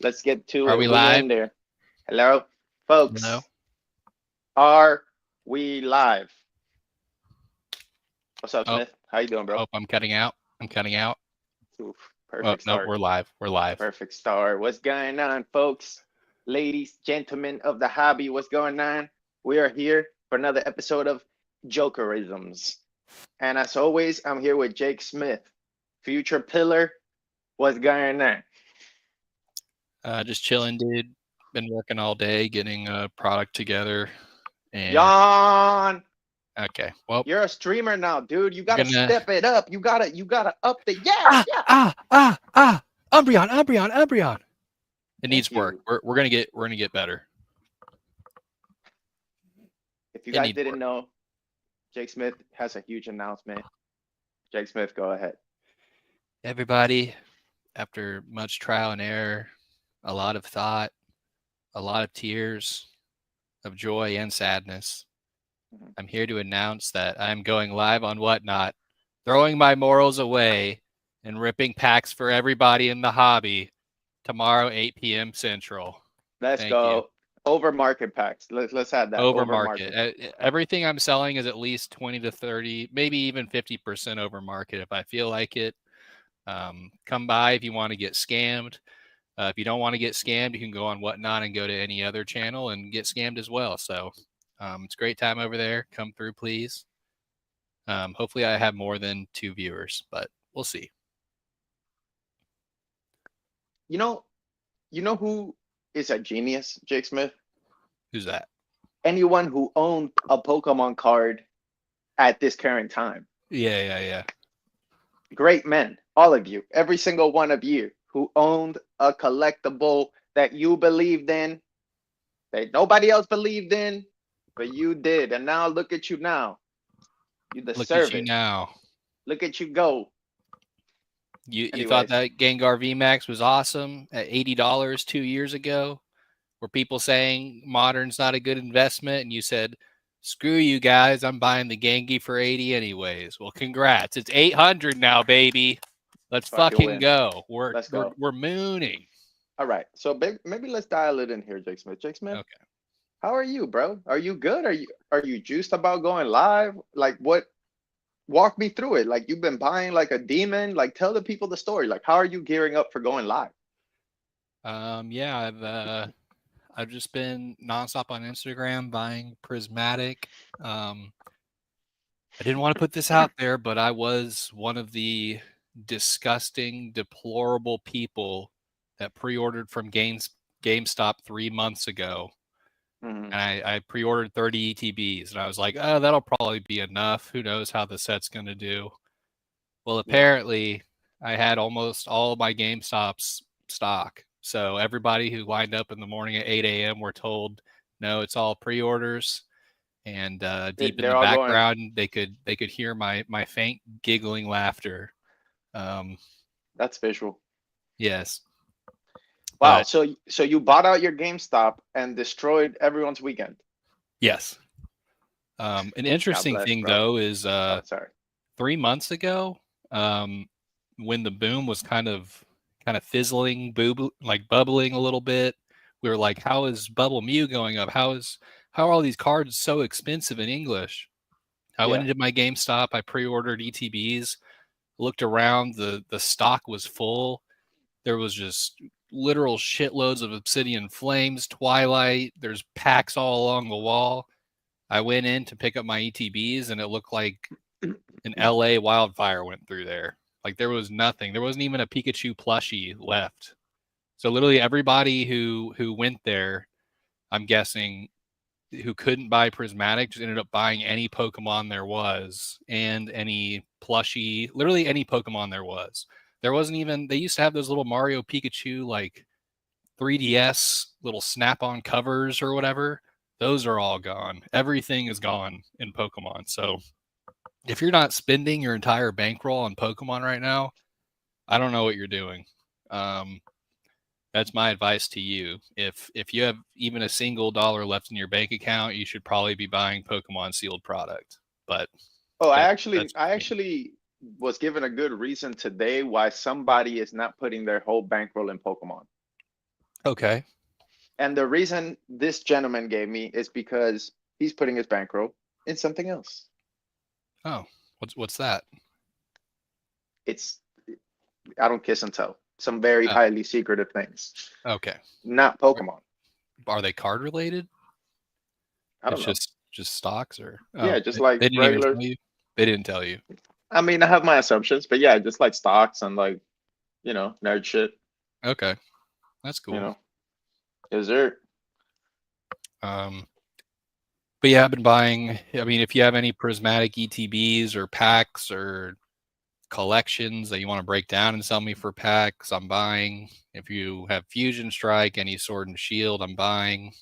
Let's get to Are it. we We live? in there. Hello, No. folks. Are we live? What's up, Oh, Smith? How you doing, bro? oh, I'm cutting out. I'm cutting out. Oof, Oh, perfect no, start. we're live. We're live. Perfect start. What's going on, folks? Ladies, gentlemen of the hobby, what's going on? We are here for another episode of Jokerisms. And as always, I'm here with Jake Smith, future pillar. What's going on? Just chilling, dude. Been working all day getting a product together. And Yawn. okay, well, You're a streamer now, dude. You we're gotta gonna. step it up. You gotta up the yeah, Ah, yeah. ah, ah, ah. Umbreon. It Thank needs work. you. We're gonna get better. If you It guys needs didn't work. know, Jake Smith has a huge announcement. Jake Smith, go ahead. Everybody, after much trial and error, a lot of thought, a lot of tears of joy and sadness, Mhm. I'm here to announce that I'm going live on Whatnot, throwing my morals away and ripping packs for everybody in the hobby tomorrow, 8 p.m. Central. Let's Thank you. go. Over market packs. Let's have that. Over Over market. market. Everything I'm selling is at least 20 to 30, maybe even 50% over market if I feel like it. Come by if you want to get scammed. If you don't want to get scammed, you can go on Whatnot and go to any other channel and get scammed as well. So it's a great time over there. Come through, please. Hopefully, I have more than 2 viewers, but we'll see. You know, you know who is a genius, Jake Smith? Who's that? Anyone who owned a Pokemon card at this current time. Yeah. Great men, all of you, every single one of you who owned a collectible that you believed in, that nobody else believed in, but you did. And now look at you now. You Look at deserve you it. now. Look at you go. You thought Anyways, that Gengar VMAX was awesome at $80 2 years ago? Were people saying modern's not a good investment? And you said, screw you guys, I'm buying the Gengi for 80 anyways. Well, congrats. It's 800 now, baby. Let's fucking fucking win. go. We're Let's we're go. we're mooning. All right. So maybe let's dial it in here, Jake Smith. Jake Smith, Okay. how are you, bro? Are you good? Are you juiced about going live? Like what? Walk me through it. Like you've been buying like a demon. Like tell the people the story. Like how are you gearing up for going live? Yeah, I've just been nonstop on Instagram buying prismatic. I didn't want to put this out there, but I was one of the disgusting, deplorable people that pre-ordered from GameStop 3 months ago. Mhm. And I pre-ordered 30 ETBs, and I was like, oh, that'll probably be enough. Who knows how the set's going to do? Well, Yeah. apparently, I had almost all of my GameStop's stock. So everybody who lined up in the morning at 8 a.m. were told, no, it's all pre-orders. And deep in the They're all going. background, they could hear my faint giggling laughter. Um, That's visual. yes, Wow. but So you bought out your GameStop and destroyed everyone's weekend. yes. An God interesting bless, thing bro. though is Oh, sorry. 3 months ago, um, when the boom was kind of fizzling, like bubbling a little bit, we were like, "How is Bubble Mew going up? How are all these cards so expensive in English?" I went Yeah. into my GameStop. I pre-ordered ETBs. Looked around. The stock was full. There was just literal shitloads of Obsidian Flames, Twilight. There's packs all along the wall. I went in to pick up my ETBs, and it looked like an LA wildfire went through there. Like there was nothing. There wasn't even a Pikachu plushie left. So literally everybody who went there, I'm guessing, who couldn't buy prismatic just ended up buying any Pokemon there was and any plushie, literally any Pokemon there was. There wasn't even they used to have those little Mario Pikachu like 3DS little snap-on covers or whatever. Those are all gone. Everything is gone in Pokemon. So if you're not spending your entire bankroll on Pokemon right now, I don't know what you're doing. Um, that's my advice to you. If you have even a single dollar left in your bank account, you should probably be buying Pokemon sealed product. But Oh, I that actually that's I me. actually was given a good reason today why somebody is not putting their whole bankroll in Pokemon. Okay. And the reason this gentleman gave me is because he's putting his bankroll in something else. Oh, what's that? It's I don't kiss and tell. Some very Oh, highly secretive things. okay. Not Pokemon. Are they card related? I don't It's know. just stocks or Yeah, oh, just they like didn't even regular. tell you. They didn't tell you. I mean, I have my assumptions, but yeah, just like stocks and like, nerd shit, Okay, that's you cool. know. Is there Um, but yeah, I've been buying. I mean, if you have any prismatic ETBs or packs or collections that you want to break down and sell me for packs, I'm buying. If you have Fusion Strike, any Sword and Shield, I'm buying.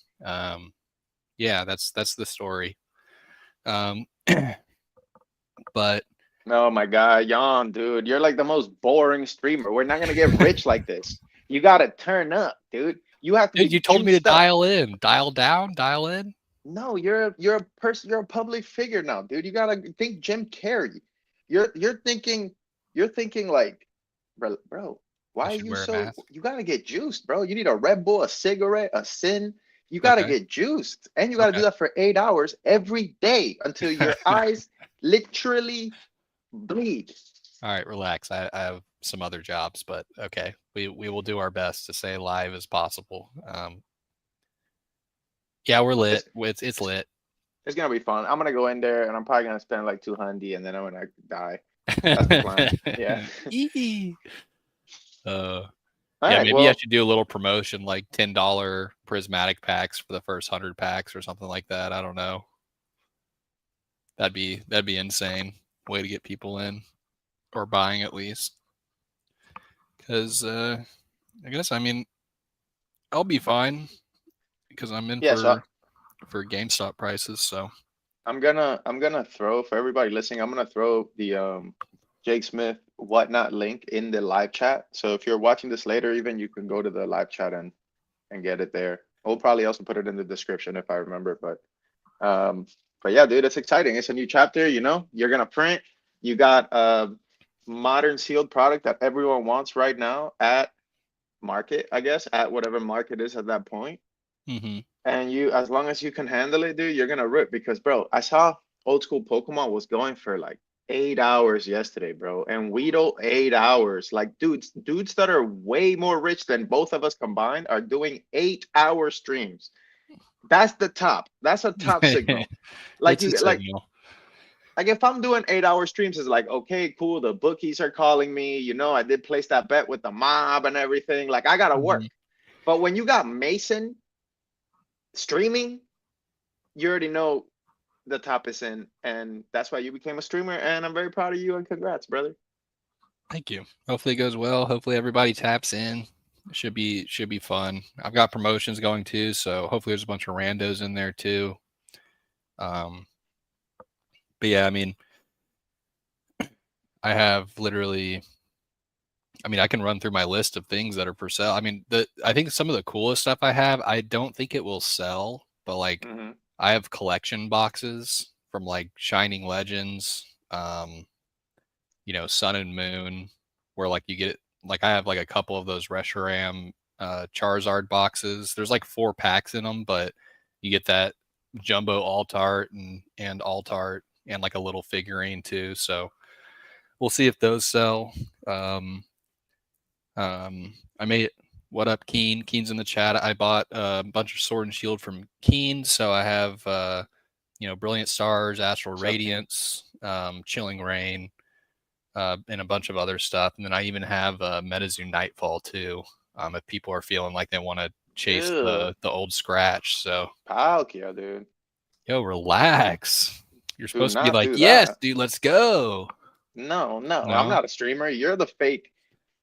Yeah, that's the story. Um, but Oh my God, Yon, dude, you're like the most boring streamer. We're not gonna get rich like this. You gotta turn up, dude. You have to dude, be you told me to juiced up. dial in, dial down, dial in. No, you're a person, you're a public figure now, dude. You gotta think Jim Carrey. You're thinking like, bro, I why are should you wear a so mask. you gotta get juiced, bro. You need a Red Bull, a cigarette, a sin. You gotta Okay. get juiced. And you gotta do Okay. that for 8 hours every day until your eyes literally bleed. All right, relax. I have some other jobs, but okay. We will do our best to stay live as possible. Yeah, we're lit. It's It's lit. it's gonna be fun. I'm gonna go in there and I'm probably gonna spend like 200 and then I'm gonna die. That's the plan. Yeah. Eee. All Yeah, right. maybe I Well, should do a little promotion, like $10 prismatic packs for the first 100 packs or something like that. I don't know. That'd be insane way to get people in or buying at least. Because I guess I mean I'll be fine because I'm in yeah. So for GameStop prices. So I'm gonna throw for everybody listening. I'm gonna throw the Jake Smith whatnot link in the live chat. So if you're watching this later, even you can go to the live chat and get it there. We'll probably also put it in the description if I remember. Um, but yeah, dude, it's exciting. It's a new chapter. You're gonna print. You got a modern sealed product that everyone wants right now at market, I guess, at whatever market is at that point. hmm And as long as you can handle it, dude, you're gonna rip because, bro, I saw old school Pokemon was going for like 8 hours yesterday, bro, and Weedle 8 hours. Like, dudes that are way more rich than both of us combined are doing 8 hour streams. That's the top. That's a top signal. Like it's a you like signal. like if I'm doing 8 hour streams, it's like, okay, cool. The bookies are calling me. I did place that bet with the mob and everything. Like I gotta work. Mhm. But when you got Mason streaming, you already know the top is in, and that's why you became a streamer. And I'm very proud of you and congrats, brother. Thank you. Hopefully it goes well. Hopefully everybody taps in. It should be fun. I've got promotions going too, so hopefully there's a bunch of randos in there too. Um, but yeah, I mean, I have literally. I mean, I can run through my list of things that are for sale. I mean, I think some of the coolest stuff I have, I don't think it will sell, but like Mm-hmm. I have collection boxes from like Shining Legends, Sun and Moon, where like you get like I have like a couple of those Reshiram Charizard boxes. There's like 4 packs in them, but you get that jumbo alt art and alt art and like a little figurine too. So we'll see if those sell. I made what up, Keen? Keen's in the chat. I bought a bunch of Sword and Shield from Keen, so I have Brilliant Stars, Astral What's up, King? Radiance, Chilling Rain, and a bunch of other stuff. And then I even have Metazoo Nightfall too. If people are feeling like they want to chase Ew, the old scratch, so Palkia, dude. yo, relax. You're Do supposed to be not like, do yes, that. dude, let's go. No, no, I'm No, not a streamer. You're the fake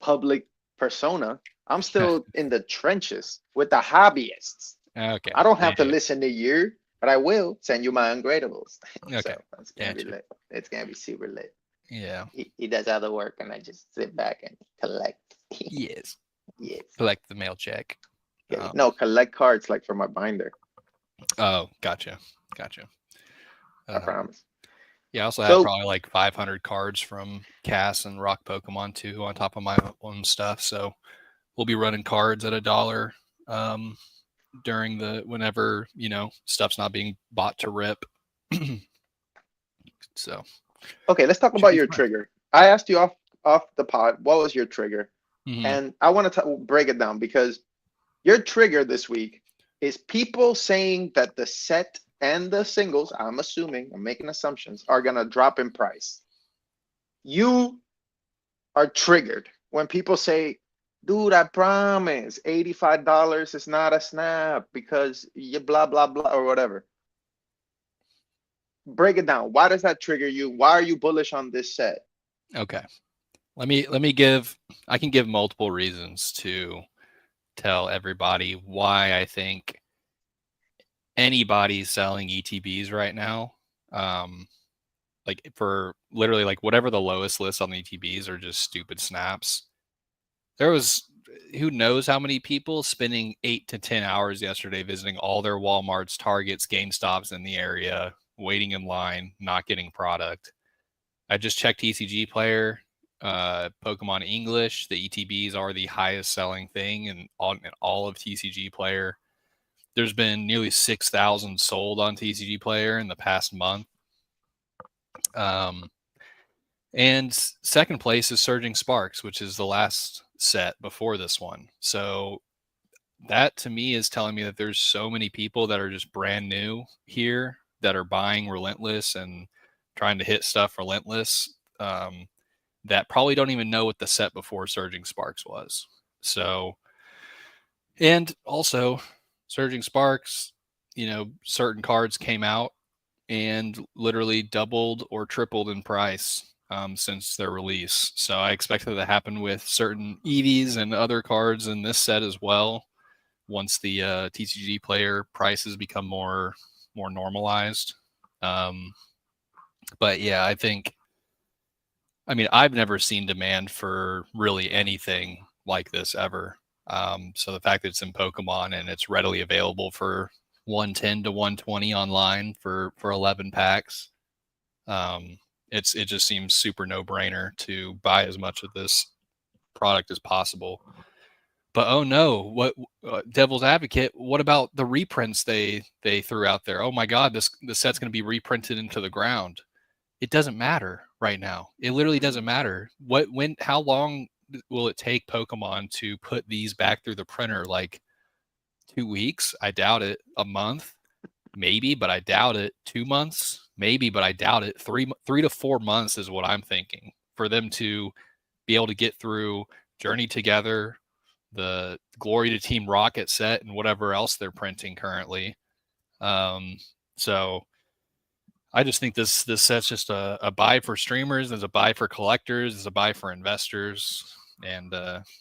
public persona. I'm still in the trenches with the hobbyists. I okay, don't have to yeah, listen to you, but I will send you my ungradables. okay, So it's gonna be gotcha, lit. It's gonna be super lit. yeah, He does all the work, and I just sit back and collect. yes, Yes. collect the mail check. Yeah. No, collect cards like for my binder. Oh, gotcha. Gotcha. I Um, promise. yeah, I also have So probably like 500 cards from Cass and Rock Pokemon too on top of my own stuff. So we'll be running cards at $1. during whenever, stuff's not being bought to rip. So Okay, let's talk should about be your fun. trigger. I asked you off the pod, what was your trigger? Mm-hmm. And I want to break it down because your trigger this week is people saying that the set and the singles, I'm assuming, I'm making assumptions, are gonna drop in price. You are triggered when people say, dude, I promise $85 is not a snap because you blah blah blah or whatever. Break it down. Why does that trigger you? Why are you bullish on this set? Okay. Let me I can give multiple reasons to tell everybody why I think anybody selling ETBs right now, like for literally like whatever the lowest list on the ETBs are just stupid snaps. There was who knows how many people spending 8 to 10 hours yesterday visiting all their Walmarts, Targets, GameStops in the area, waiting in line, not getting product. I just checked TCG Player, Pokemon English. The ETBs are the highest selling thing in all of TCG Player. There's been nearly 6,000 sold on TCG Player in the past month. And second place is Surging Sparks, which is the last set before this one. So that to me is telling me that there's so many people that are just brand new here that are buying Relentless and trying to hit stuff Relentless, that probably don't even know what the set before Surging Sparks was. So, and also Surging Sparks, certain cards came out and literally doubled or tripled in price since their release. So I expect that to happen with certain EVs and other cards in this set as well. Once the TCG Player prices become more normalized. But yeah, I've never seen demand for really anything like this ever. So the fact that it's in Pokemon and it's readily available for 110 to 120 online for 11 packs, it just seems super no brainer to buy as much of this product as possible. But oh no, what Devil's Advocate? What about the reprints they threw out there? Oh my God, this set's going to be reprinted into the ground. It doesn't matter right now. It literally doesn't matter. How long will it take Pokemon to put these back through the printer? Like 2 weeks? I doubt it. A month? Maybe, but I doubt it. 2 months? Maybe, but I doubt it. 3 to 4 months is what I'm thinking for them to be able to get through Journey Together, the Glory to Team Rocket set, and whatever else they're printing currently. So I just think this set's just a buy for streamers. There's a buy for collectors. There's a buy for investors. And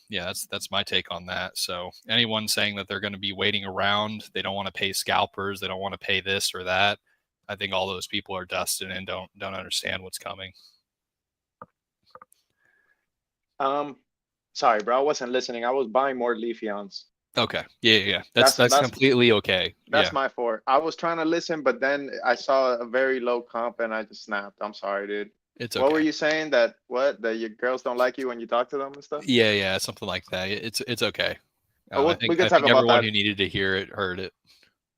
yeah, that's my take on that. So anyone saying that they're going to be waiting around, they don't want to pay scalpers, they don't want to pay this or that, I think all those people are dusted and don't understand what's coming. Sorry, bro, I wasn't listening. I was buying more Leafeons. Okay. Yeah. That's completely okay. That's Yeah. my fault. I was trying to listen, but then I saw a very low comp and I just snapped. I'm sorry, dude. It's What were okay. you saying? That your girls don't like you when you talk to them and stuff? Yeah, something like that. It's okay. Oh, I we could talk think about everyone that. who needed to hear it heard it.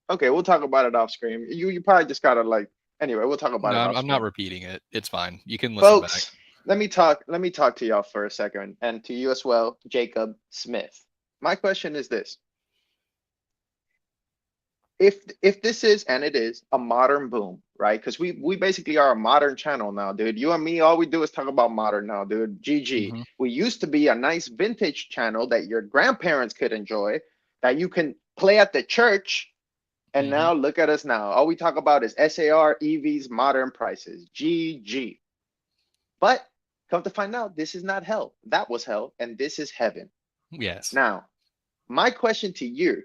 Okay, we'll talk about it off screen. You probably just gotta like. Anyway, we'll talk about No, it off I'm not screen. repeating it. It's fine. You can listen back. Folks, let me talk to y'all for a second, and to you as well, Jacob Smith. My question is this: if this is, and it is, a modern boom, right? Because we basically are a modern channel now, dude. You and me, all we do is talk about modern now, dude. GG. Mm-hmm. We used to be a nice vintage channel that your grandparents could enjoy, that you can play at the church. And Mm-hmm. now look at us now. All we talk about is SAR, EVs, modern prices. GG. But come to find out, this is not hell. That was hell, and this is heaven. Yes. Now, my question to you,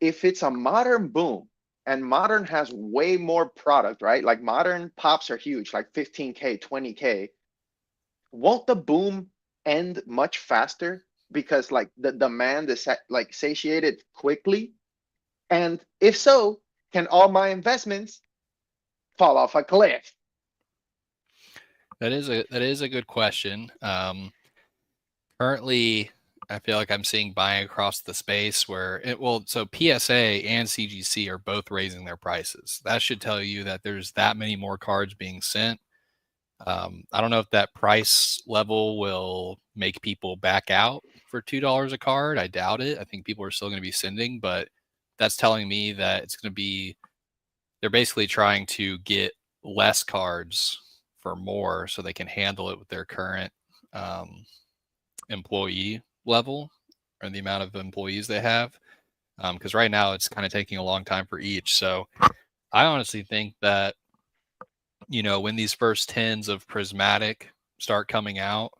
if it's a modern boom and modern has way more product, right? Like modern pops are huge, like 15K, 20K. Won't the boom end much faster because like the demand is like satiated quickly? And if so, can all my investments fall off a cliff? That is a good question. Currently, I feel like I'm seeing buying across the space where so PSA and CGC are both raising their prices. That should tell you that there's that many more cards being sent. I don't know if that price level will make people back out for $2 a card. I doubt it. I think people are still going to be sending, but that's telling me that it's going to be, they're basically trying to get less cards for more so they can handle it with their current employee level or the amount of employees they have. Because right now it's kind of taking a long time for each. So I honestly think that, when these first tens of prismatic start coming out,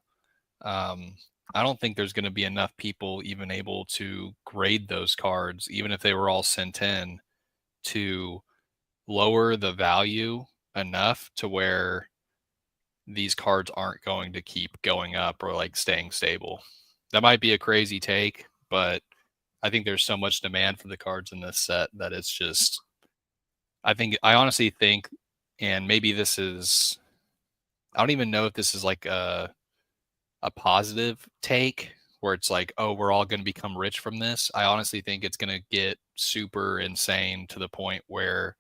I don't think there's going to be enough people even able to grade those cards, even if they were all sent in, to lower the value enough to where these cards aren't going to keep going up or like staying stable. That might be a crazy take, but I think there's so much demand for the cards in this set that it's just, I honestly think, and maybe this is, I don't even know if this is like a positive take where it's like, oh, we're all going to become rich from this. I honestly think it's going to get super insane to the point where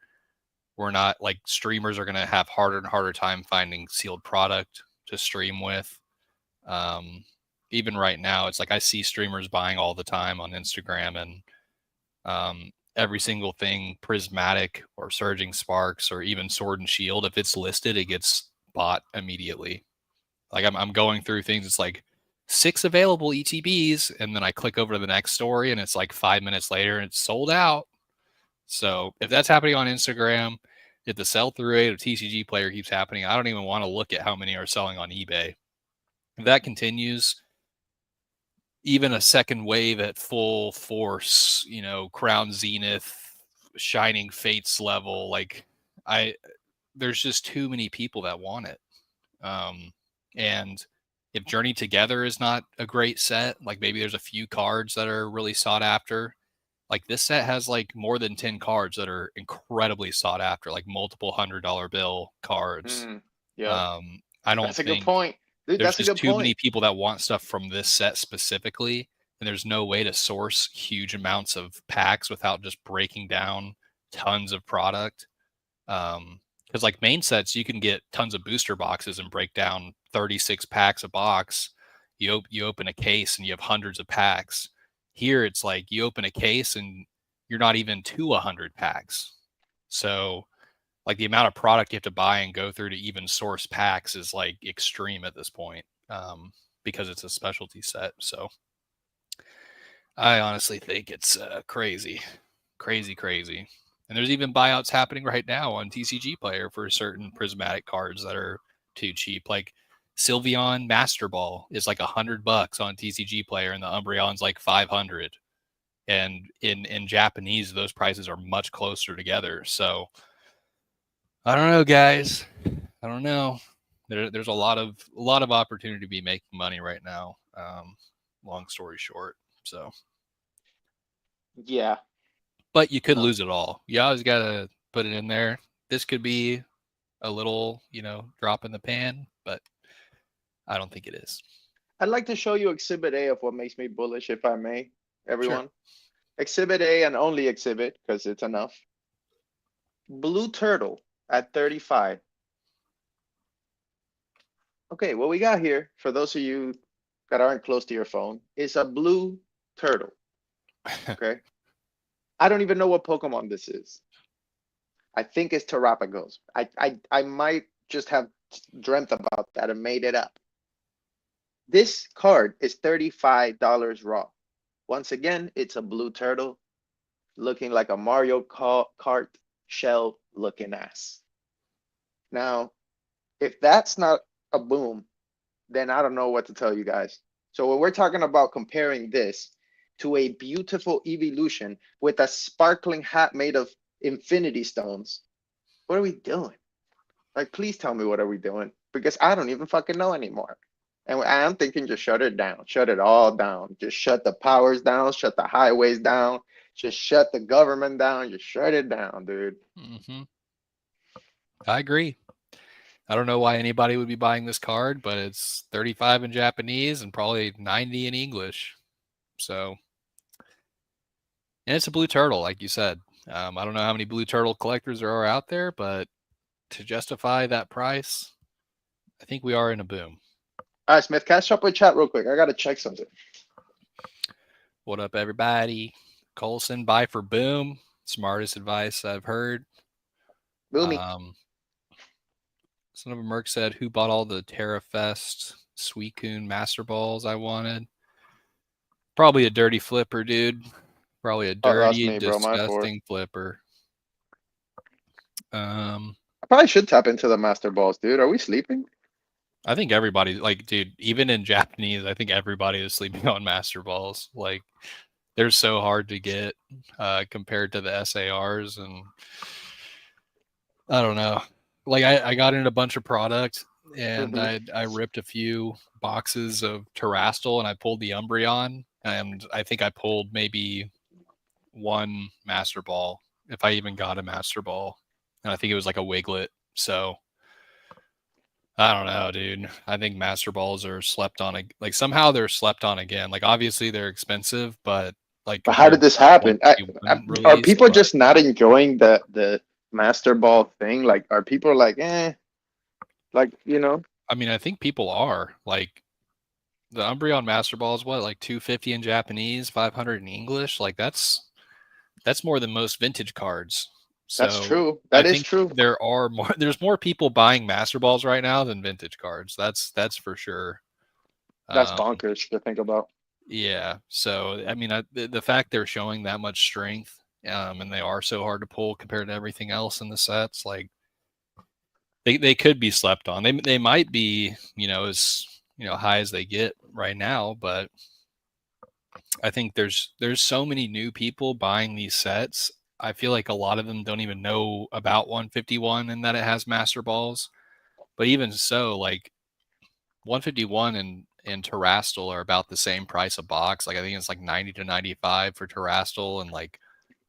we're not, like, streamers are going to have harder and harder time finding sealed product to stream with. Even right now, it's like I see streamers buying all the time on Instagram, and every single thing prismatic or surging sparks or even sword and shield, if it's listed, it gets bought immediately. Like I'm going through things. It's like 6 available ETBs, and then I click over to the next story, and it's like 5 minutes later, and it's sold out. So if that's happening on Instagram, if the sell-through rate of TCG Player keeps happening, I don't even want to look at how many are selling on eBay. If that continues, even a second wave at full force, Crown Zenith, Shining Fates level, like there's just too many people that want it. And if Journey Together is not a great set, like maybe there's a few cards that are really sought after. Like this set has like more than 10 cards that are incredibly sought after, like multiple $100 bill cards. Yeah, I don't that's a good think point, dude. there's That's a just good too many point. people that want stuff from this set specifically, and there's no way to source huge amounts of packs without just breaking down tons of product. Because like main sets, you can get tons of booster boxes and break down 36 packs a box. You open a case and you have hundreds of packs. Here, it's like you open a case and you're not even to 100 packs. So, like the amount of product you have to buy and go through to even source packs is like extreme at this point, because it's a specialty set. So, I honestly think it's crazy, crazy, crazy. And there's even buyouts happening right now on TCG Player for certain prismatic cards that are too cheap. Like Sylveon Master Ball is like $100 on TCG Player, and the Umbreon's like 500. And in Japanese, those prices are much closer together. So I don't know, guys. I don't know. There's a lot of opportunity to be making money right now. Long story short, so. Yeah. But you could No, lose it all. You always got to put it in there. This could be a little, drop in the pan, but I don't think it is. I'd like to show you Exhibit A of what makes me bullish, if I may, Sure. everyone. Exhibit A and only exhibit, because it's enough. Blue Turtle at 35. Okay, what we got here, for those of you that aren't close to your phone, is a blue turtle. Okay. I don't even know what Pokemon this is. I think it's Terrapagos. I might just have dreamt about that and made it up. This card is $35 raw. Once again, it's a blue turtle looking like a Mario Kart shell looking ass. Now, if that's not a boom, then I don't know what to tell you guys. So when we're talking about comparing this to a beautiful evolution with a sparkling hat made of infinity stones, what are we doing? Like, please tell me, what are we doing? Because I don't even fucking know anymore. And I'm thinking just shut it down, shut it all down. Just shut the powers down, shut the highways down, just shut the government down, just shut it down, dude. Mm-hmm. I agree. I don't know why anybody would be buying this card, but it's 35 in Japanese and probably 90 in English. So, and it's a blue turtle, like you said. I don't know how many blue turtle collectors there are out there, but to justify that price, I think we are in a boom. All right, Smith, catch up with chat real quick. I gotta check something. What up, everybody? Colson, buy for boom. Smartest advice I've heard. Boomy. Son of a Merc said, who bought all the TerraFest Suicune Master Balls I wanted? Probably a dirty flipper, dude. Probably a That's dirty, me, bro. My fault. disgusting flipper. I probably should tap into the master balls, dude. Are we sleeping? I think everybody, like, dude, even in Japanese, I think everybody is sleeping on Master Balls. Like, they're so hard to get compared to the SARs, and I don't know. Like, I got in a bunch of product, and I ripped a few boxes of Terrastal, and I pulled the Umbreon, and I think I pulled maybe one Master Ball, if I even got a Master Ball, and I think it was like a Wiglet. So I don't know, dude. I think Master Balls are slept on. Like, somehow they're slept on again. Like, obviously they're expensive, but like, But how did this happen? Are release, people just not enjoying the master ball thing? Like, are people like, like, you know? I mean, I think people are like, the Umbreon Master Ball is what, like 250 in Japanese, 500 in English. Like, that's more than most vintage cards. That's So true. I That is think true. there's more people buying Master Balls right now than vintage cards. That's for sure. That's bonkers to think about. Yeah. So I mean, the fact they're showing that much strength, and they are so hard to pull compared to everything else in the sets, like they could be slept on. They might be, as high as they get right now, but I think there's so many new people buying these sets. I feel like a lot of them don't even know about 151 and that it has Master Balls. But even so, like 151 and Terrastal are about the same price a box. Like, I think it's like 90 to 95 for Terrastal and like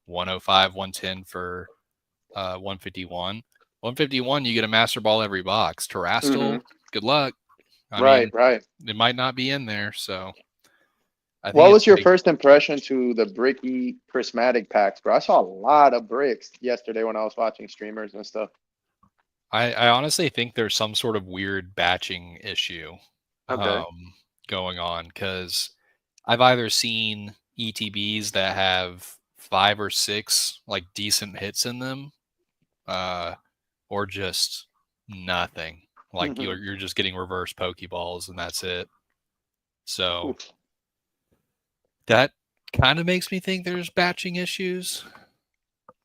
105, 110 for 151. 151, you get a Master Ball every box. Terrastal, good luck. I mean, Right. it might not be in there. So I think What it's was your like, first impression to the bricky prismatic packs, bro? I saw a lot of bricks yesterday when I was watching streamers and stuff. I honestly think there's some sort of weird batching issue Okay. going on, because I've either seen ETBs that have 5 or 6 like decent hits in them, or just nothing. Like, you're just getting reverse Pokeballs and that's it. So Oof. that kind of makes me think there's batching issues,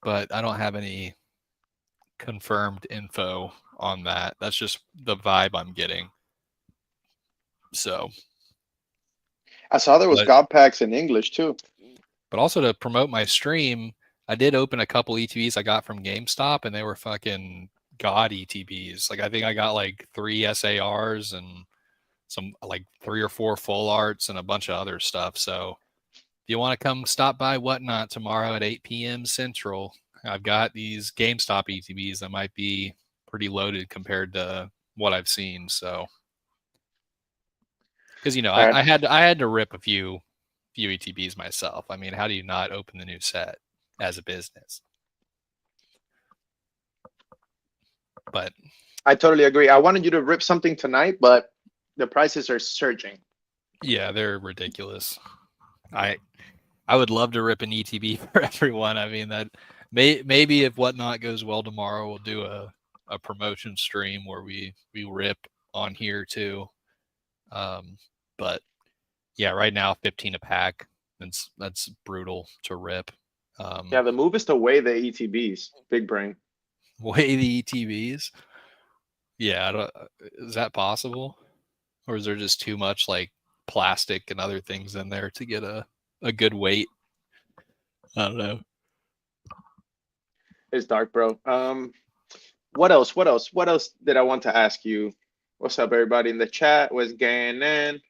but I don't have any confirmed info on that. That's just the vibe I'm getting. So, I saw there was God packs in English too. but also to promote my stream, I did open a couple ETBs I got from GameStop, and they were fucking god ETBs. Like, I think I got like 3 SARs and some like 3 or 4 full arts and a bunch of other stuff. So if you want to come stop by Whatnot tomorrow at 8 p.m. Central, I've got these GameStop ETBs that might be pretty loaded compared to what I've seen. So, because I had to rip a few ETBs myself. I mean, how do you not open the new set as a business? But I totally agree. I wanted you to rip something tonight, but the prices are surging. yeah, they're ridiculous. I would love to rip an ETB for everyone. I mean, that maybe if Whatnot goes well tomorrow, we'll do a promotion stream where we rip on here too. But yeah, right now 15 a pack. That's brutal to rip. Yeah, the move is to weigh the ETBs. Big brain. Weigh the ETBs. Yeah, is that possible, or is there just too much like plastic and other things in there to get a good weight? I don't know. It's dark, bro. What else? What else did I want to ask you? What's up, everybody in the chat? What's going on?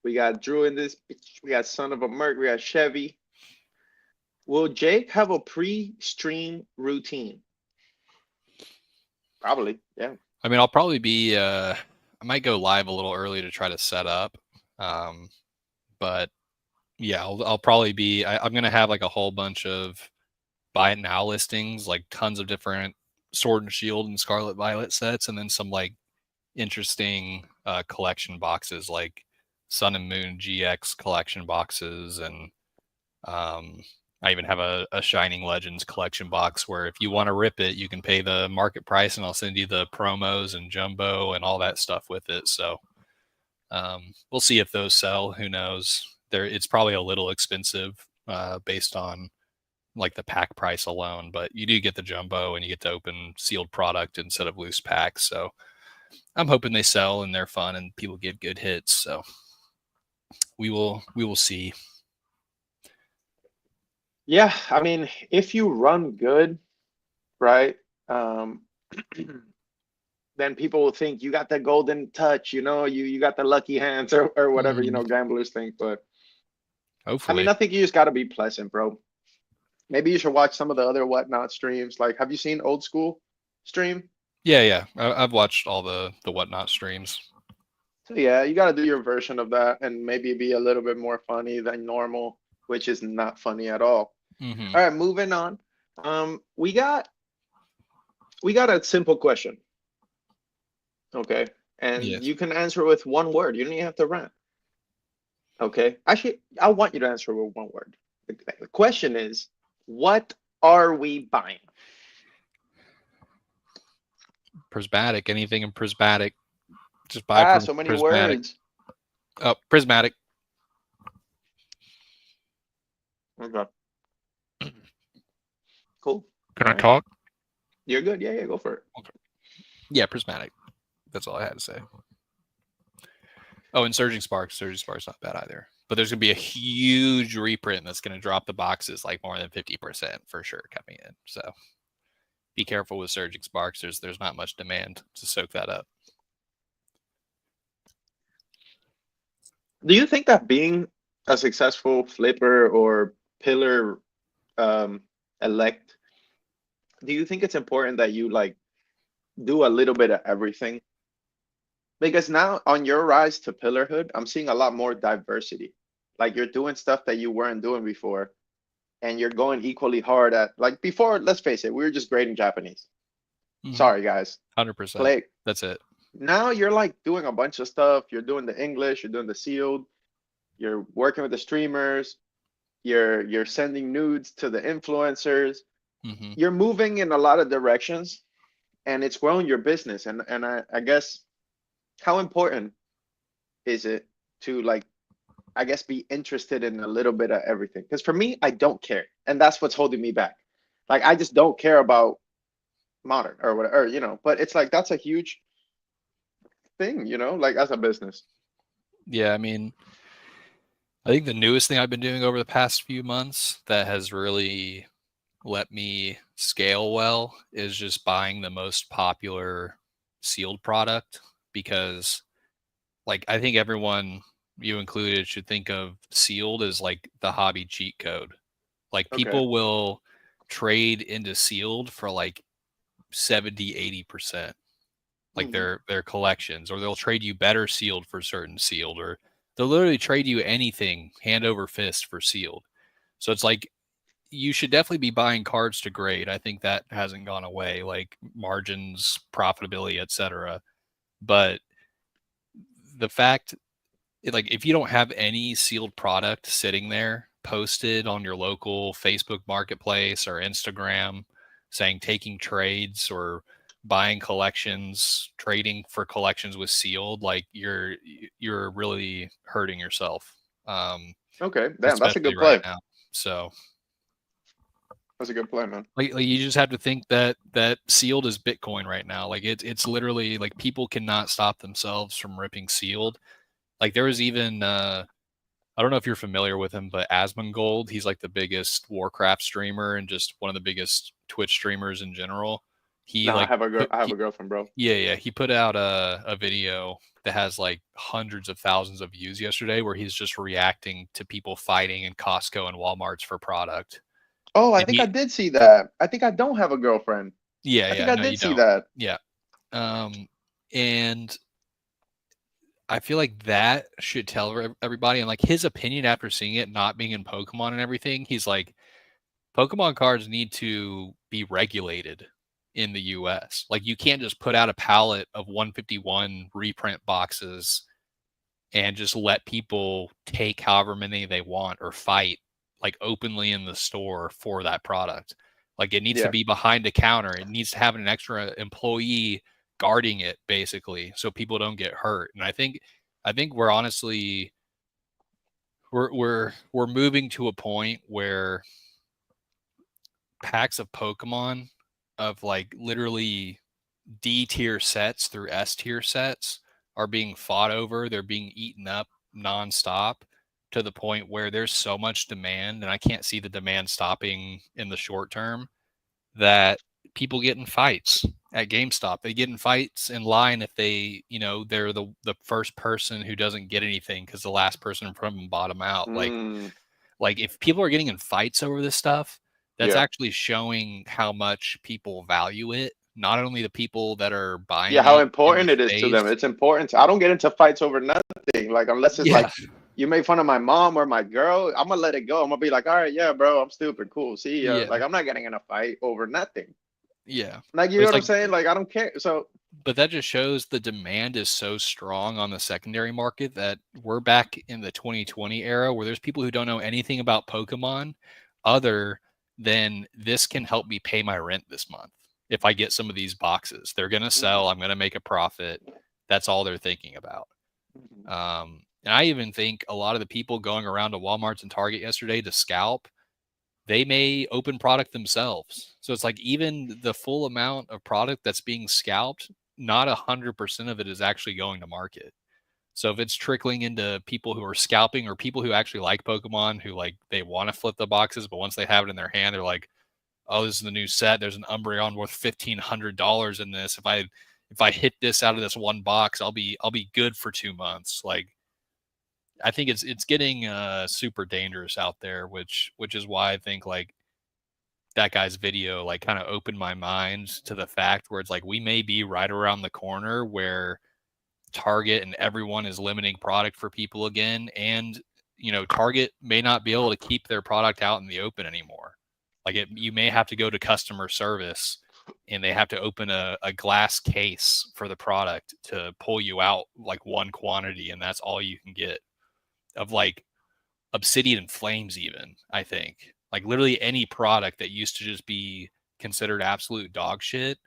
We got Drew in this. We got Son of a Merc. We got Chevy. Will Jake have a pre-stream routine? Probably, yeah. I mean, I'll probably be. I might go live a little early to try to set up, but Yeah, I'll probably be. I'm gonna have like a whole bunch of buy it now listings, like tons of different Sword and Shield and Scarlet Violet sets, and then some like interesting collection boxes, like Sun and Moon GX collection boxes, and I even have a Shining Legends collection box where if you want to rip it, you can pay the market price, and I'll send you the promos and jumbo and all that stuff with it. So we'll see if those sell. Who knows? It's probably a little expensive based on like the pack price alone, but you do get the jumbo and you get to open sealed product instead of loose packs. So I'm hoping they sell and they're fun and people get good hits. So we will see. Yeah, I mean, if you run good, right? Then people will think you got the golden touch, you got the lucky hands or whatever, gamblers think. But I Hopefully. mean, I think you just got to be pleasant, bro. Maybe you should watch some of the other Whatnot streams. Like, have you seen Old School stream? Yeah. I've watched all the Whatnot streams. So yeah, you got to do your version of that and maybe be a little bit more funny than normal, which is not funny at all. Mm-hmm. All right, moving on. We got a simple question. Okay. And Yes. you can answer with one word. You don't even have to rant. Okay. Actually, I want you to answer with one word. The question is, what are we buying? Prismatic. Anything in prismatic. Just buy So many prismatic. words. Oh, prismatic. Okay. Cool. Can I talk? You're good. Yeah, go for it. Okay. Yeah, prismatic. That's all I had to say. Oh, and Surging Sparks. Surging Sparks not bad either. But there's going to be a huge reprint that's going to drop the boxes like more than 50% for sure coming in. So be careful with Surging Sparks. There's not much demand to soak that up. Do you think that being a successful flipper or pillar elect, do you think it's important that you like do a little bit of everything? Because now on your rise to Pillarhood, I'm seeing a lot more diversity. Like you're doing stuff that you weren't doing before, and you're going equally hard at like before. Let's face it, we were just grading Japanese. Mm-hmm. Sorry, guys. 100%. That's it. Now you're like doing a bunch of stuff. You're doing the English. You're doing the sealed. You're working with the streamers. You're sending nudes to the influencers. Mm-hmm. You're moving in a lot of directions, and it's growing your business. And I guess how important is it to like, I guess, be interested in a little bit of everything? Because for me, I don't care, and that's what's holding me back. Like I just don't care about modern or whatever. But it's like that's a huge thing, like as a business. Yeah, I mean, I think the newest thing I've been doing over the past few months that has really let me scale well is just buying the most popular sealed product, because like I think everyone, you included, should think of sealed as like the hobby cheat code. Like people will trade into sealed for like 70-80%, like their collections, or they'll trade you better sealed for certain sealed, or they'll literally trade you anything hand over fist for sealed. So it's like you should definitely be buying cards to grade. I think that hasn't gone away, like margins, profitability, etc. But the fact, like, if you don't have any sealed product sitting there posted on your local Facebook marketplace or Instagram saying taking trades or buying collections, trading for collections with sealed, like you're really hurting yourself. Okay, damn, that's a good play. Right now. So that's a good play, man. Like you just have to think that sealed is Bitcoin right now. Like it's literally like people cannot stop themselves from ripping sealed. Like there was even I don't know if you're familiar with him, but Asmongold, he's like the biggest Warcraft streamer and just one of the biggest Twitch streamers in general. I have a girlfriend, bro. Yeah. He put out a video that has like hundreds of thousands of views yesterday, where he's just reacting to people fighting in Costco and Walmarts for product. Oh, I think I did see that. I think I don't have a girlfriend. Yeah, I think I did see that. Yeah. And I feel like that should tell everybody. And like his opinion after seeing it not being in Pokemon and everything, he's like, Pokemon cards need to be regulated in the US. Like you can't just put out a pallet of 151 reprint boxes and just let people take however many they want or fight like openly in the store for that product. Like it needs to Yeah. be behind a counter. It needs to have an extra employee guarding it basically so people don't get hurt. And I think we're honestly we're moving to a point where packs of Pokemon of like literally D tier sets through S tier sets are being fought over. They're being eaten up nonstop to the point where there's so much demand, and I can't see the demand stopping in the short term, that people get in fights at GameStop. They get in fights in line if they're the first person who doesn't get anything because the last person in front of them bought them out. Like if people are getting in fights over this stuff, that's Yeah. actually showing how much people value it. Not only the people that are Yeah, buying how it in important this it is to them. phase. It's important. I don't get into fights over nothing. Like unless it's Yeah. like you make fun of my mom or my girl, I'm gonna let it go. I'm gonna be like, all right, yeah, bro, I'm stupid, cool, see ya. Yeah. Like I'm not getting in a fight over nothing. Yeah. Like you But know it's what I'm like, saying? Like I don't care. So but that just shows the demand is so strong on the secondary market that we're back in the 2020 era where there's people who don't know anything about Pokemon other than this can help me pay my rent this month. If I get some of these boxes, they're going to sell. I'm going to make a profit. That's all they're thinking about. And I even think a lot of the people going around to Walmarts and Target yesterday to scalp, they may open product themselves. So it's like even the full amount of product that's being scalped, not 100% of it is actually going to market. So if it's trickling into people who are scalping or people who actually like Pokemon, who like they want to flip the boxes, but once they have it in their hand, they're like, "Oh, this is the new set. There's an Umbreon worth $1,500 in this. If I hit this out of this one box, I'll be good for 2 months." Like I think it's getting super dangerous out there, which is why I think like that guy's video like kind of opened my mind to the fact where it's like we may be right around the corner where Target and everyone is limiting product for people again, and Target may not be able to keep their product out in the open anymore. Like you may have to go to customer service and they have to open a glass case for the product to pull you out like one quantity, and that's all you can get of like Obsidian Flames. Even I think like literally any product that used to just be considered absolute dog shit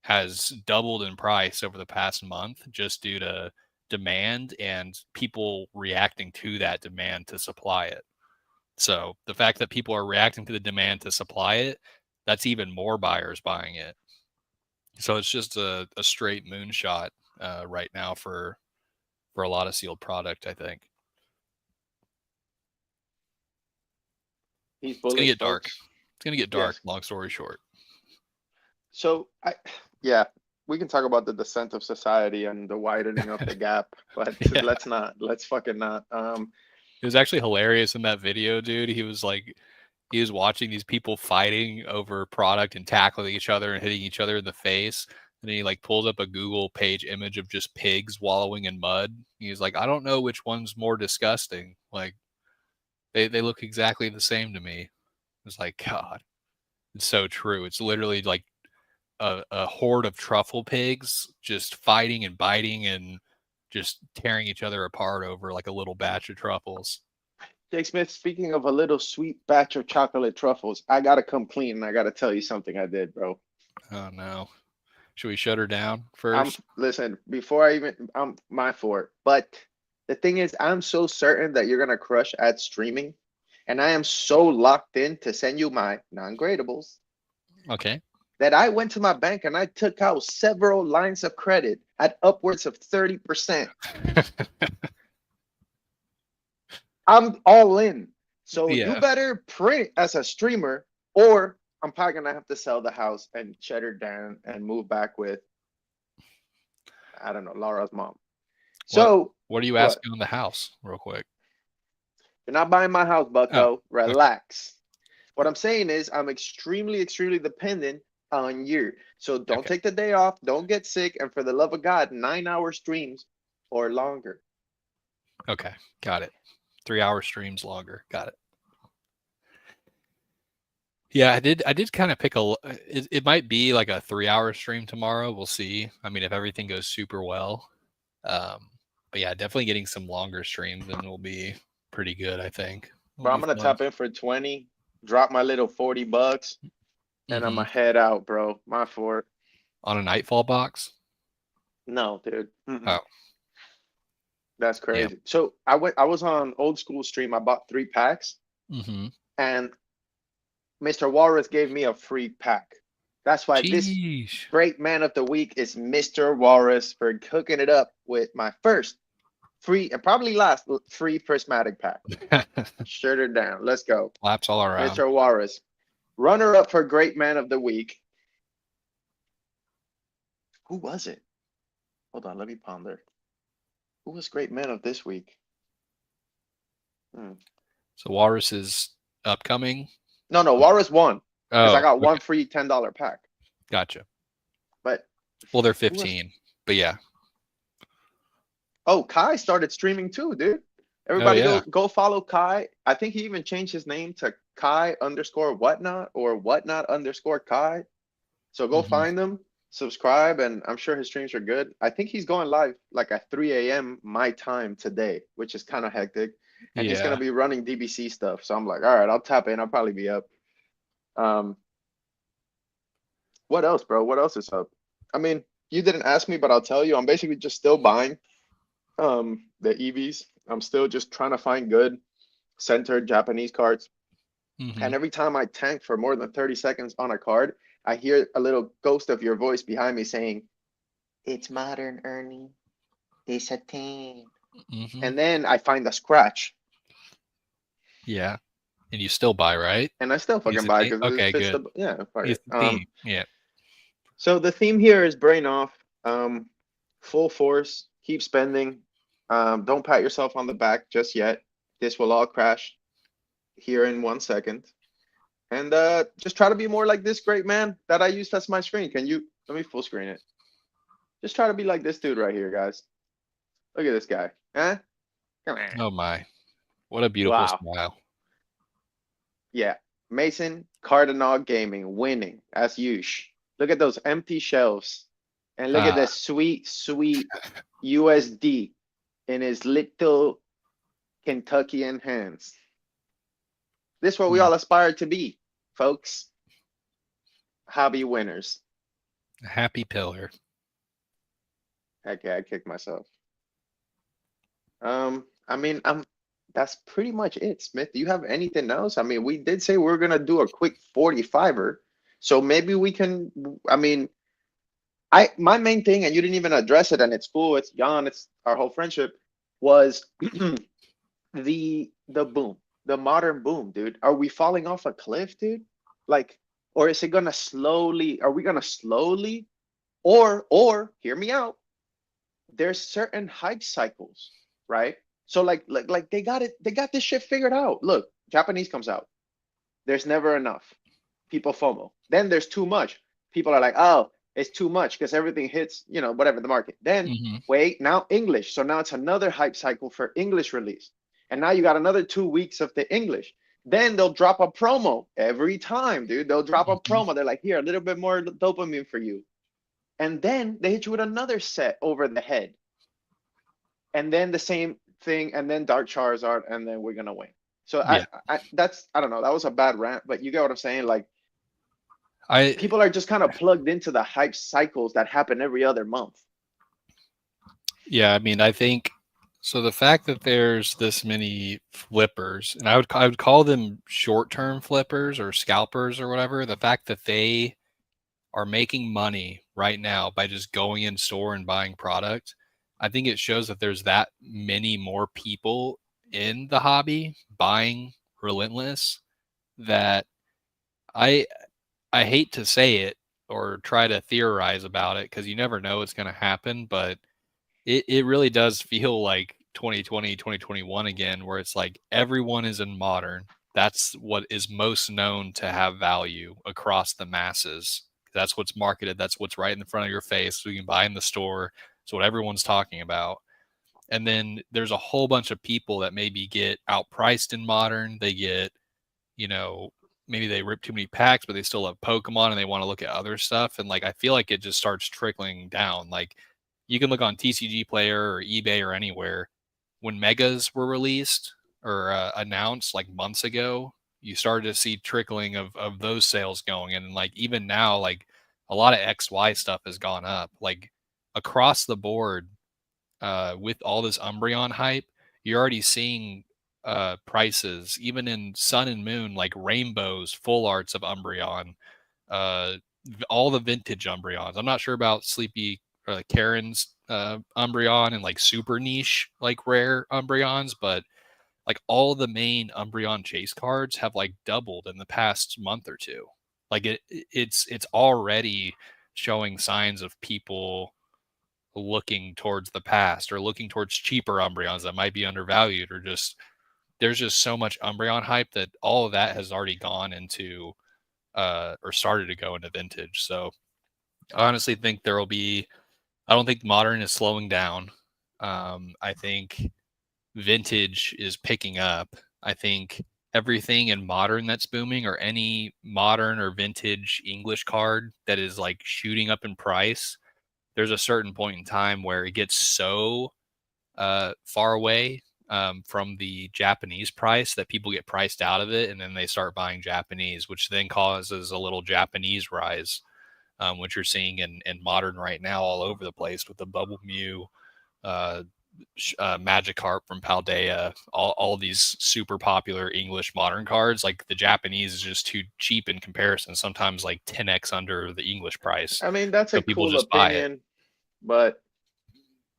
has doubled in price over the past month just due to demand and people reacting to that demand to supply it. So the fact that people are reacting to the demand to supply it, that's even more buyers buying it. So it's just a straight moonshot right now for a lot of sealed product, I think. he's It's gonna bullish, get dark. folks. It's gonna get dark. Yes. Long story short. So yeah, we can talk about the descent of society and the widening of the gap, but Yeah, let's not. Let's fucking not. it was actually hilarious in that video, dude. He was watching these people fighting over product and tackling each other and hitting each other in the face. And he like pulls up a Google page image of just pigs wallowing in mud. He's like, I don't know which one's more disgusting. Like they look exactly the same to me. It's like, God, it's so true. It's literally like a horde of truffle pigs just fighting and biting and just tearing each other apart over like a little batch of truffles. Jake Smith, speaking of a little sweet batch of chocolate truffles, I gotta come clean and I gotta tell you something I did, bro. Oh no. Should we shut her down I'm first? listen, before I even I'm my for it. But the thing is, I'm so certain that you're gonna crush at streaming, and I am so locked in to send you my non-gradables Okay. that I went to my bank and I took out several lines of credit at upwards of 30%. I'm all in. So you Yeah. better print as a streamer, or I'm probably gonna have to sell the house and shut her down and move back with, I don't know, Laura's mom. What So what are you what? asking on the house, real quick? You're not buying my house, Oh, Bucko. okay. Relax. What I'm saying is I'm extremely, extremely dependent on you. So don't Okay. take the day off. Don't get sick. And for the love of God, 9-hour streams or longer. Okay, got it. 3-hour streams longer. Got it. Yeah, I did kind of pick it might be like a 3-hour stream tomorrow. We'll see. I mean, if everything goes super well. But yeah, definitely getting some longer streams and will be pretty good, I think. It'll Bro, I'm be gonna fun. tap in for 20, drop my little $40, and I'm Hmm. gonna head out, bro. My fort. On a Nightfall box. No, dude. Oh, That's yeah. crazy. So I was on old school stream. I bought 3 packs, Hmm. and Mr. Walrus gave me a free pack. That's why this Sheesh. great man of the week is Mr. Walrus for hooking it up with my first free and probably last free prismatic pack. Shut it down. Let's go. Laps all around. Mr. Walrus. Runner up for great man of the week. Who was it? Hold on, let me ponder. Who was great man of this week? So Walrus is upcoming. No, Walrus won because I Oh, got one okay. free $10 pack. Gotcha. But Well, they're who was? 15, but yeah. Oh, Kai started streaming too, dude. Oh Everybody yeah. go follow Kai. I think he even changed his name to Kai underscore whatnot or whatnot underscore Kai. So go Hmm. find him, subscribe, and I'm sure his streams are good. I think he's going live like at 3 a.m. my time today, which is kind of hectic. And he's gonna Yeah. be running DBC stuff. So I'm like, all right, I'll tap in. I'll probably be up. Um, what else, bro? What else is up? I mean, you didn't ask me, but I'll tell you. I'm basically just still buying the EVs. I'm still just trying to find good centered Japanese cards. Hmm. And every time I tank for more than 30 seconds on a card, I hear a little ghost of your voice behind me saying, "It's modern, Ernie. It's a thing." Hmm. And then I find a scratch. Yeah. And you still buy, right? And I still He's fucking the buy theme. because it Okay, fits good. the yeah, fuck He's it. the theme. Yeah. So the theme here is brain off, full force, keep spending. Don't pat yourself on the back just yet. This will all crash here in 1 second. And just try to be more like this great man that I used as my screen. Can you let me full screen it? Just try to be like this dude right here, guys. Look at this guy. Huh? Come on. Oh my. What a beautiful Wow. smile. Yeah. Mason Cardinal Gaming winning as usual. Look at those empty shelves. And look at Ah, the sweet, sweet USD in his little Kentuckian hands. This is what we mm, all aspire to be, folks. Hobby winners. a happy pillar. Heck yeah, I kicked myself. I mean, that's pretty much it. Smith, do you have anything else? I mean, we did say we are gonna do a quick 45er, so maybe we can. I mean, I my main thing, and you didn't even address it, and it's cool. It's Jan. It's our whole friendship was the boom, the modern boom, dude. Are we falling off a cliff, dude? Like, or is it gonna slowly? Are we gonna slowly? Or hear me out. There's certain hype cycles, right? So like they got it, they got this shit figured out. Look, Japanese comes out. There's never enough. People FOMO. Then there's too much. People are like, oh, it's too much because everything hits, whatever the market. Then Hmm. wait, now English. So now it's another hype cycle for English release. And now you got another 2 weeks of the English. Then they'll drop a promo every time, dude. They'll drop a Hmm. promo. They're like, here, a little bit more dopamine for you. And then they hit you with another set over the head. And then the same thing, and then Dark Charizard, and then we're gonna win. So Yeah. I don't know, that was a bad rant, but you get what I'm saying. Like I people are just kind of plugged into the hype cycles that happen every other month. Yeah, I mean, I think so. The fact that there's this many flippers, and I would call them short-term flippers or scalpers or whatever. The fact that they are making money right now by just going in store and buying product, I think it shows that there's that many more people in the hobby buying relentless that I I hate to say it or try to theorize about it because you never know what's going to happen, but it really does feel like 2020, 2021 again, where it's like everyone is in modern. That's what is most known to have value across the masses. That's what's marketed. That's what's right in the front of your face. So you can buy in the store. It's what everyone's talking about. And then there's a whole bunch of people that maybe get outpriced in Modern. They get, you know, maybe they rip too many packs, but they still love Pokemon and they want to look at other stuff. And like, I feel like it just starts trickling down. Like, you can look on TCG Player or eBay or anywhere. When megas were released or announced like months ago, you started to see trickling of those sales going. And like, even now, like a lot of XY stuff has gone up, like across the board. With all this Umbreon hype, you're already seeing prices, even in Sun and Moon, like rainbows, full arts of Umbreon, uh, all the vintage Umbreons. I'm not sure about Sleepy Karen's Umbreon and like super niche, like rare Umbreons, but like all the main Umbreon chase cards have like doubled in the past month or two. Like it's already showing signs of people looking towards the past or looking towards cheaper Umbreons that might be undervalued, or just there's just so much Umbreon hype that all of that has already gone into or started to go into vintage. So I honestly think there will be, I don't think Modern is slowing down. I think vintage is picking up. I think everything in Modern that's booming, or any Modern or vintage English card that is like shooting up in price, there's a certain point in time where it gets so far away from the Japanese price that people get priced out of it, and then they start buying Japanese, which then causes a little Japanese rise, which you're seeing in Modern right now all over the place with the Bubble Mew, uh, Magikarp from Paldea, all these super popular English Modern cards. Like the Japanese is just too cheap in comparison, sometimes like 10x under the English price. I mean, that's a So people cool just buy it. opinion, but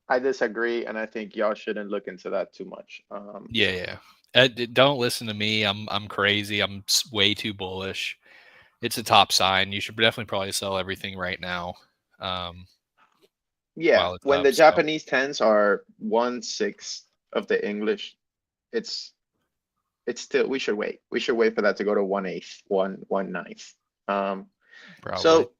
I disagree, and I think y'all shouldn't look into that too much. Yeah. Don't listen to me. I'm crazy. I'm way too bullish. It's a top sign. You should definitely probably sell everything right now, um, Yeah, while it's when up. the So Japanese tens are 1/6 of the English, it's it's still we should wait. We should wait for that to go to 1/8, 1/9. Um, probably so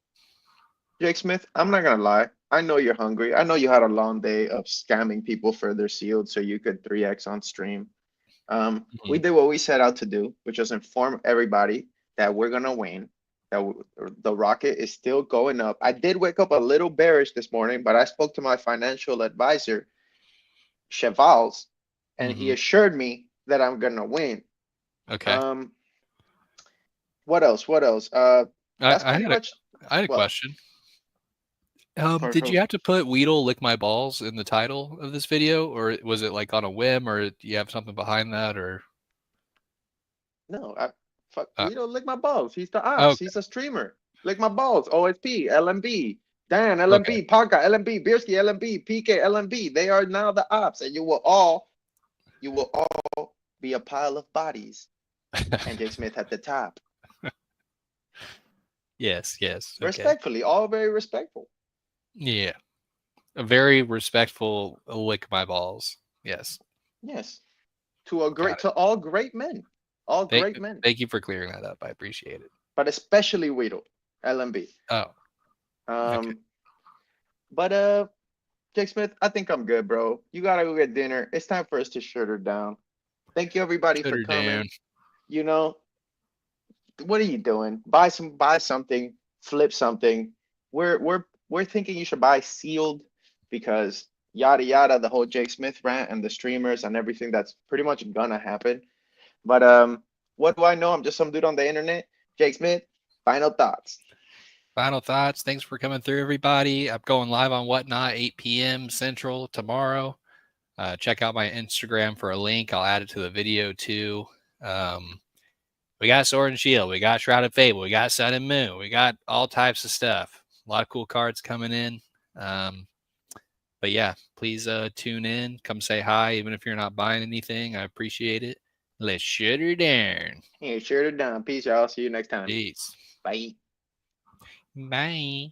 Jake Smith, I'm not gonna lie. I know you're hungry. I know you had a long day of scamming people for their sealed so you could 3x on stream. We Mhm. did what we set out to do, which was inform everybody that we're gonna win. That the rocket is still going up. I did wake up a little bearish this morning, but I spoke to my financial advisor, Chevals, and he Mhm. assured me that I'm gonna win. Okay. Um, what else? What else? That's I pretty had a much I had a what question. for Did who? you have to put Weedle lick my balls in the title of this video, or was it like on a whim, or do you have something behind that, or? No, I fuck. Uh, We don't lick my balls. He's the ops. okay. He's a streamer. Lick my balls. OSP, LMB, Dan, Okay. LMB, Parka, LMB, Birsky, LMB, PK, LMB. They are now the ops, and you will all be a pile of bodies. And Jake Smith at the top. Yes. Yes. Okay. Respectfully, all very respectful. Yeah. A very respectful lick my balls. Yes. Yes, to a Got great, it. to all great men, Thank you for clearing that up. I appreciate it. but especially Weedle, LMB. Oh, okay. Um, but Jake Smith, I think I'm good, bro. You gotta go get dinner. It's time for us to shut her down. Thank you everybody Shut for her down. coming. You know, what are you doing? Buy something, flip something. We're thinking you should buy sealed because yada yada, the whole Jake Smith rant and the streamers and everything that's pretty much gonna happen. But what do I know? I'm just some dude on the internet. Jake Smith, final thoughts. Final thoughts. Thanks for coming through, everybody. I'm going live on Whatnot, 8 p.m. Central tomorrow. Check out my Instagram for a link. I'll add it to the video too. Um, we got Sword and Shield. We got Shrouded Fable. We got Sun and Moon. We got all types of stuff. A lot of cool cards coming in. But yeah, please tune in. Come say hi, even if you're not buying anything. I appreciate it. Let's shut her down. Hey, share it down. Peace, y'all. See you next time. Peace. Bye. Bye.